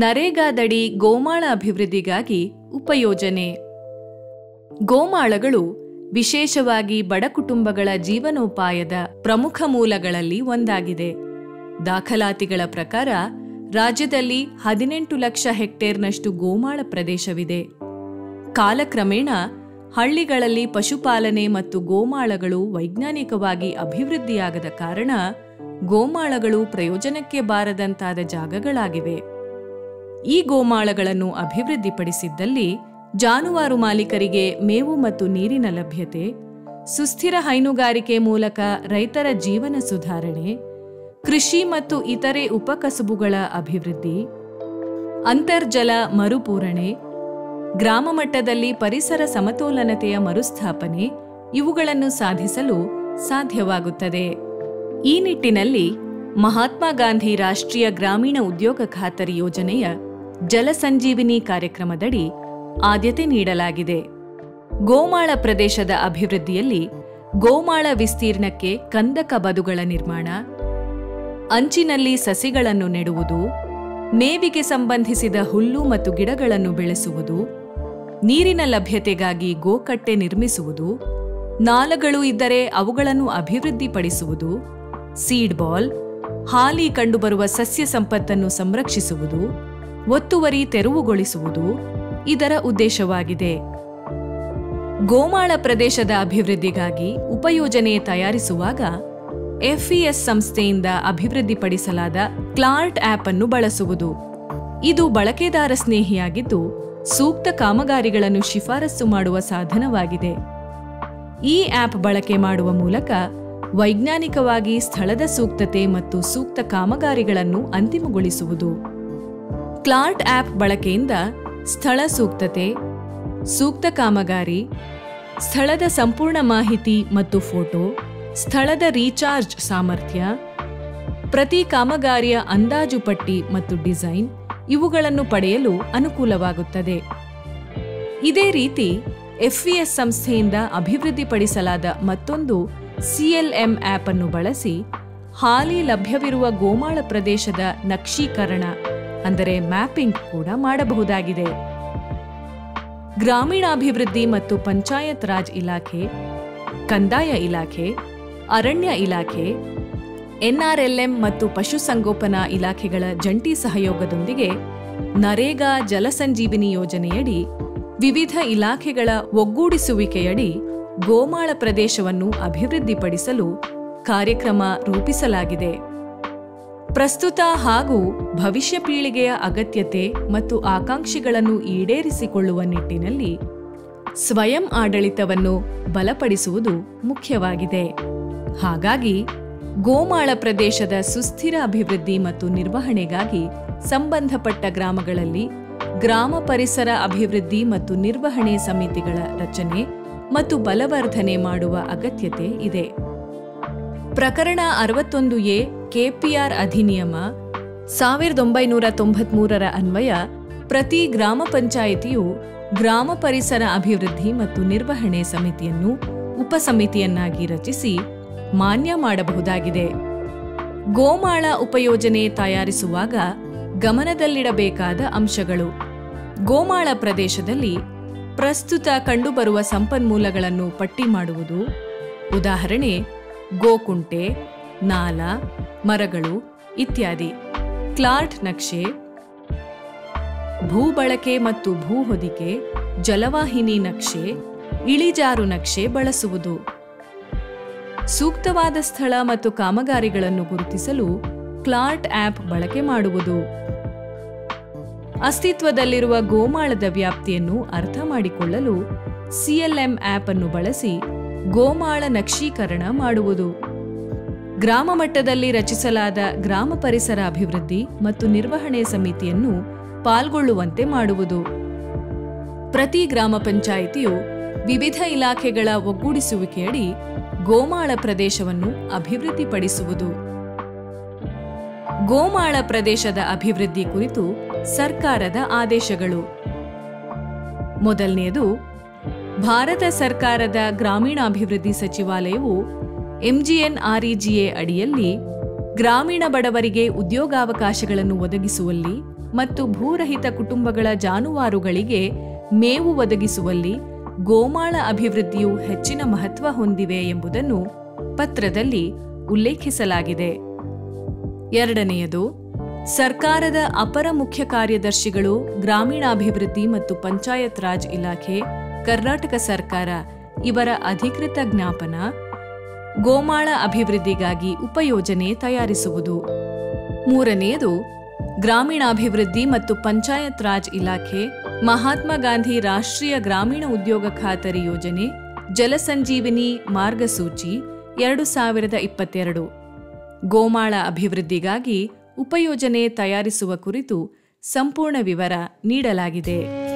ನರೇಗಾದಡಿ ಗೋಮಾಳ ಅಭಿವೃದ್ಧಿಗಾಗಿ ಉಪಯೋಜನೆ. ಗೋಮಾಳಗಳು ವಿಶೇಷವಾಗಿ ಬಡ ಕುಟುಂಬಗಳ ಜೀವನೋಪಾಯದ ಪ್ರಮುಖ ಮೂಲಗಳಲ್ಲಿ ಒಂದಾಗಿದೆ. ದಾಖಲಾತಿಗಳ ಪ್ರಕಾರ ರಾಜ್ಯದಲ್ಲಿ 18 ಲಕ್ಷ ಹೆಕ್ಟೇರ್ನಷ್ಟು ಗೋಮಾಳ ಪ್ರದೇಶವಿದೆ. ಕಾಲಕ್ರಮೇಣ ಹಳ್ಳಿಗಳಲ್ಲಿ ಪಶುಪಾಲನೆ ಮತ್ತು ಗೋಮಾಳಗಳು ವೈಜ್ಞಾನಿಕವಾಗಿ ಅಭಿವೃದ್ಧಿಯಾಗದ ಕಾರಣ ಗೋಮಾಳಗಳು ಪ್ರಯೋಜನಕ್ಕೆ ಬಾರದಂತಾದ ಜಾಗಗಳಾಗಿವೆ. ಈ ಗೋಮಾಳಗಳನ್ನು ಅಭಿವೃದ್ಧಿಪಡಿಸಿದ್ದಲ್ಲಿ ಜಾನುವಾರು ಮಾಲೀಕರಿಗೆ ಮೇವು ಮತ್ತು ನೀರಿನ ಲಭ್ಯತೆ, ಸುಸ್ಥಿರ ಹೈನುಗಾರಿಕೆ ಮೂಲಕ ರೈತರ ಜೀವನ ಸುಧಾರಣೆ, ಕೃಷಿ ಮತ್ತು ಇತರೆ ಉಪಕಸಬುಗಳ ಅಭಿವೃದ್ಧಿ, ಅಂತರ್ಜಲ ಮರುಪೂರಣೆ, ಗ್ರಾಮ ಮಟ್ಟದಲ್ಲಿ ಪರಿಸರ ಸಮತೋಲನತೆಯ ಮರುಸ್ಥಾಪನೆ ಇವುಗಳನ್ನು ಸಾಧಿಸಲು ಸಾಧ್ಯವಾಗುತ್ತದೆ. ಈ ನಿಟ್ಟಿನಲ್ಲಿ ಮಹಾತ್ಮ ಗಾಂಧಿ ರಾಷ್ಟ್ರೀಯ ಗ್ರಾಮೀಣ ಉದ್ಯೋಗ ಖಾತರಿ ಯೋಜನೆಯ ಜಲಸಂಜೀವಿನಿ ಕಾರ್ಯಕ್ರಮದಡಿ ಆದ್ಯತೆ ನೀಡಲಾಗಿದೆ. ಗೋಮಾಳ ಪ್ರದೇಶದ ಅಭಿವೃದ್ಧಿಯಲ್ಲಿ ಗೋಮಾಳ ವಿಸ್ತೀರ್ಣಕ್ಕೆ ಕಂದಕ ಬದುಗಳ ನಿರ್ಮಾಣ, ಅಂಚಿನಲ್ಲಿ ಸಸಿಗಳನ್ನು ನೆಡುವುದು, ಮೇವಿಗೆ ಸಂಬಂಧಿಸಿದ ಹುಲ್ಲು ಮತ್ತು ಗಿಡಗಳನ್ನು ಬೆಳೆಸುವುದು, ನೀರಿನ ಲಭ್ಯತೆಗಾಗಿ ಗೋಕಟ್ಟೆ ನಿರ್ಮಿಸುವುದು, ನಾಲಗಳು ಇದ್ದರೆ ಅವುಗಳನ್ನು ಅಭಿವೃದ್ಧಿಪಡಿಸುವುದು, ಸೀಡ್ ಬಾಲ್, ಹಾಲಿ ಕಂಡುಬರುವ ಸಸ್ಯ ಸಂಪತ್ತನ್ನು ಸಂರಕ್ಷಿಸುವುದು, ಒತ್ತುವರಿ ತೆರವುಗೊಳಿಸುವುದು ಇದರ ಉದ್ದೇಶವಾಗಿದೆ. ಗೋಮಾಳ ಪ್ರದೇಶದ ಅಭಿವೃದ್ಧಿಗಾಗಿ ಉಪಯೋಜನೆ ತಯಾರಿಸುವಾಗ FES ಸಂಸ್ಥೆಯಿಂದ ಅಭಿವೃದ್ಧಿಪಡಿಸಲಾದ ಕ್ಲಾರ್ಟ್ ಆಪ್ ಅನ್ನು ಬಳಸುವುದು. ಇದು ಬಳಕೆದಾರ ಸ್ನೇಹಿಯಾಗಿದ್ದು ಸೂಕ್ತ ಕಾಮಗಾರಿಗಳನ್ನು ಶಿಫಾರಸು ಮಾಡುವ ಸಾಧನವಾಗಿದೆ. ಈ ಆಪ್ ಬಳಕೆ ಮಾಡುವ ಮೂಲಕ ವೈಜ್ಞಾನಿಕವಾಗಿ ಸ್ಥಳದ ಸೂಕ್ತತೆ ಮತ್ತು ಸೂಕ್ತ ಕಾಮಗಾರಿಗಳನ್ನು ಅಂತಿಮಗೊಳಿಸುವುದು. ಕ್ಲಾರ್ಟ್ ಆಪ್ ಬಳಕೆಯಿಂದ ಸ್ಥಳ ಸೂಕ್ತತೆ, ಸೂಕ್ತ ಕಾಮಗಾರಿ, ಸ್ಥಳದ ಸಂಪೂರ್ಣ ಮಾಹಿತಿ ಮತ್ತು ಫೋಟೋ, ಸ್ಥಳದ ರೀಚಾರ್ಜ್ ಸಾಮರ್ಥ್ಯ, ಪ್ರತಿ ಕಾಮಗಾರಿಯ ಅಂದಾಜು ಪಟ್ಟಿ ಮತ್ತು ಡಿಸೈನ್ ಇವುಗಳನ್ನು ಪಡೆಯಲು ಅನುಕೂಲವಾಗುತ್ತದೆ. ಇದೇ ರೀತಿ FES ಸಂಸ್ಥೆಯಿಂದ ಅಭಿವೃದ್ಧಿಪಡಿಸಲಾದ ಮತ್ತೊಂದು CLM ಆಪ್ ಅನ್ನು ಬಳಸಿ ಹಾಲಿ ಲಭ್ಯವಿರುವ ಗೋಮಾಳ ಪ್ರದೇಶದ ನಕ್ಷೀಕರಣ ಅಂದರೆ ಮ್ಯಾಪಿಂಗ್ ಕೂಡ ಮಾಡಬಹುದಾಗಿದೆ. ಗ್ರಾಮೀಣಾಭಿವೃದ್ಧಿ ಮತ್ತು ಪಂಚಾಯತ್ ರಾಜ್ ಇಲಾಖೆ, ಕಂದಾಯ ಇಲಾಖೆ, ಅರಣ್ಯ ಇಲಾಖೆ, NRLM ಮತ್ತು ಪಶುಸಂಗೋಪನಾ ಇಲಾಖೆಗಳ ಜಂಟಿ ಸಹಯೋಗದೊಂದಿಗೆ ನರೇಗಾ ಜಲಸಂಜೀವಿನಿ ಯೋಜನೆಯಡಿ ವಿವಿಧ ಇಲಾಖೆಗಳ ಒಗ್ಗೂಡಿಸುವಿಕೆಯಡಿ ಗೋಮಾಳ ಪ್ರದೇಶವನ್ನು ಅಭಿವೃದ್ಧಿಪಡಿಸಲು ಕಾರ್ಯಕ್ರಮ ರೂಪಿಸಲಾಗಿದೆ. ಪ್ರಸ್ತುತ ಹಾಗೂ ಭವಿಷ್ಯ ಪೀಳಿಗೆಯ ಅಗತ್ಯತೆ ಮತ್ತು ಆಕಾಂಕ್ಷೆಗಳನ್ನು ಈಡೇರಿಸಿಕೊಳ್ಳುವ ನಿಟ್ಟಿನಲ್ಲಿ ಸ್ವಯಂ ಆಡಳಿತವನ್ನು ಬಲಪಡಿಸುವುದು ಮುಖ್ಯವಾಗಿದೆ. ಹಾಗಾಗಿ ಗೋಮಾಳ ಪ್ರದೇಶದ ಸುಸ್ಥಿರ ಅಭಿವೃದ್ಧಿ ಮತ್ತು ನಿರ್ವಹಣೆಗಾಗಿ ಸಂಬಂಧಪಟ್ಟ ಗ್ರಾಮಗಳಲ್ಲಿ ಗ್ರಾಮ ಪರಿಸರ ಅಭಿವೃದ್ಧಿ ಮತ್ತು ನಿರ್ವಹಣೆ ಸಮಿತಿಗಳ ರಚನೆ ಮತ್ತು ಬಲವರ್ಧನೆ ಮಾಡುವ ಅಗತ್ಯತೆ ಇದೆ. ಪ್ರಕರಣ 61A KPR ಅಧಿನಿಯಮ 1993ರ ಅನ್ವಯ ಪ್ರತಿ ಗ್ರಾಮ ಪಂಚಾಯಿತಿಯು ಗ್ರಾಮ ಪರಿಸರ ಅಭಿವೃದ್ಧಿ ಮತ್ತು ನಿರ್ವಹಣೆ ಸಮಿತಿಯನ್ನು ಉಪಸಮಿತಿಯನ್ನಾಗಿ ರಚಿಸಿ ಮಾನ್ಯ ಮಾಡಬಹುದಾಗಿದೆ. ಗೋಮಾಳ ಉಪಯೋಜನೆ ತಯಾರಿಸುವಾಗ ಗಮನದಲ್ಲಿಡಬೇಕಾದ ಅಂಶಗಳು: ಗೋಮಾಳ ಪ್ರದೇಶದಲ್ಲಿ ಪ್ರಸ್ತುತ ಕಂಡುಬರುವ ಸಂಪನ್ಮೂಲಗಳನ್ನು ಪಟ್ಟಿ ಮಾಡುವುದು, ಉದಾಹರಣೆ ಗೋಕುಂಟೆ, ನಾಲ, ಮರಗಳು ಇತ್ಯಾದಿ. ಕ್ಲಾರ್ಟ್ ನಕ್ಷೆ, ಭೂಬಳಕೆ ಮತ್ತು ಭೂಹೊದಿಕೆ, ಜಲವಾಹಿನಿ ನಕ್ಷೆ, ಇಳಿಜಾರು ನಕ್ಷೆ ಬಳಸುವುದು. ಸೂಕ್ತವಾದ ಸ್ಥಳ ಮತ್ತು ಕಾಮಗಾರಿಗಳನ್ನು ಗುರುತಿಸಲು ಕ್ಲಾರ್ಟ್ ಆಪ್ ಬಳಕೆ ಮಾಡುವುದು. ಅಸ್ತಿತ್ವದಲ್ಲಿರುವ ಗೋಮಾಳದ ವ್ಯಾಪ್ತಿಯನ್ನು ಅರ್ಥ ಮಾಡಿಕೊಳ್ಳಲು CLM ಆಪ್ ಅನ್ನು ಬಳಸಿ ಗೋಮಾಳ ನಕ್ಷೀಕರಣ ಮಾಡುವುದು. ಗ್ರಾಮ ಮಟ್ಟದಲ್ಲಿ ರಚಿಸಲಾದ ಗ್ರಾಮ ಪರಿಸರ ಅಭಿವೃದ್ಧಿ ಮತ್ತು ನಿರ್ವಹಣೆ ಸಮಿತಿಯನ್ನು ಪಾಲ್ಗೊಳ್ಳುವಂತೆ ಮಾಡುವುದು. ಪ್ರತಿ ಗ್ರಾಮ ಪಂಚಾಯಿತಿಯು ವಿವಿಧ ಇಲಾಖೆಗಳ ಒಗ್ಗೂಡಿಸುವಿಕೆಯಡಿ ಗೋಮಾಳ ಪ್ರದೇಶವನ್ನು ಅಭಿವೃದ್ಧಿಪಡಿಸುವುದು. ಗೋಮಾಳ ಪ್ರದೇಶದ ಅಭಿವೃದ್ಧಿ ಕುರಿತು ಸರ್ಕಾರದ ಆದೇಶಗಳು: ಮೊದಲನೆಯದು, ಭಾರತ ಸರ್ಕಾರದ ಗ್ರಾಮೀಣಾಭಿವೃದ್ಧಿ ಸಚಿವಾಲಯವು MGNREGA ಅಡಿಯಲ್ಲಿ ಗ್ರಾಮೀಣ ಬಡವರಿಗೆ ಉದ್ಯೋಗಾವಕಾಶಗಳನ್ನು ಒದಗಿಸುವಲ್ಲಿ ಮತ್ತು ಭೂರಹಿತ ಕುಟುಂಬಗಳ ಜಾನುವಾರುಗಳಿಗೆ ಮೇವು ಒದಗಿಸುವಲ್ಲಿ ಗೋಮಾಳ ಅಭಿವೃದ್ಧಿಯು ಹೆಚ್ಚಿನ ಮಹತ್ವ ಹೊಂದಿವೆ ಎಂಬುದನ್ನು ಪತ್ರದಲ್ಲಿ ಉಲ್ಲೇಖಿಸಲಾಗಿದೆ. ಎರಡನೆಯದು, ಸರ್ಕಾರದ ಅಪರ ಮುಖ್ಯ ಕಾರ್ಯದರ್ಶಿಗಳು, ಗ್ರಾಮೀಣಾಭಿವೃದ್ಧಿ ಮತ್ತು ಪಂಚಾಯತ್ ರಾಜ್ ಇಲಾಖೆ, ಕರ್ನಾಟಕ ಸರ್ಕಾರ ಇವರ ಅಧಿಕೃತ ಜ್ಞಾಪನ ಗೋಮಾಳ ಅಭಿವೃದ್ಧಿಗಾಗಿ ಉಪಯೋಜನೆ ತಯಾರಿಸುವುದು. ಮೂರನೆಯದು, ಗ್ರಾಮೀಣಾಭಿವೃದ್ಧಿ ಮತ್ತು ಪಂಚಾಯತ್ ರಾಜ್ ಇಲಾಖೆ, ಮಹಾತ್ಮ ಗಾಂಧಿ ರಾಷ್ಟ್ರೀಯ ಗ್ರಾಮೀಣ ಉದ್ಯೋಗ ಖಾತರಿ ಯೋಜನೆ, ಜಲಸಂಜೀವಿನಿ ಮಾರ್ಗಸೂಚಿ 2022 ಗೋಮಾಳ ಅಭಿವೃದ್ಧಿಗಾಗಿ ಉಪಯೋಜನೆ ತಯಾರಿಸುವ ಕುರಿತು ಸಂಪೂರ್ಣ ವಿವರ ನೀಡಲಾಗಿದೆ.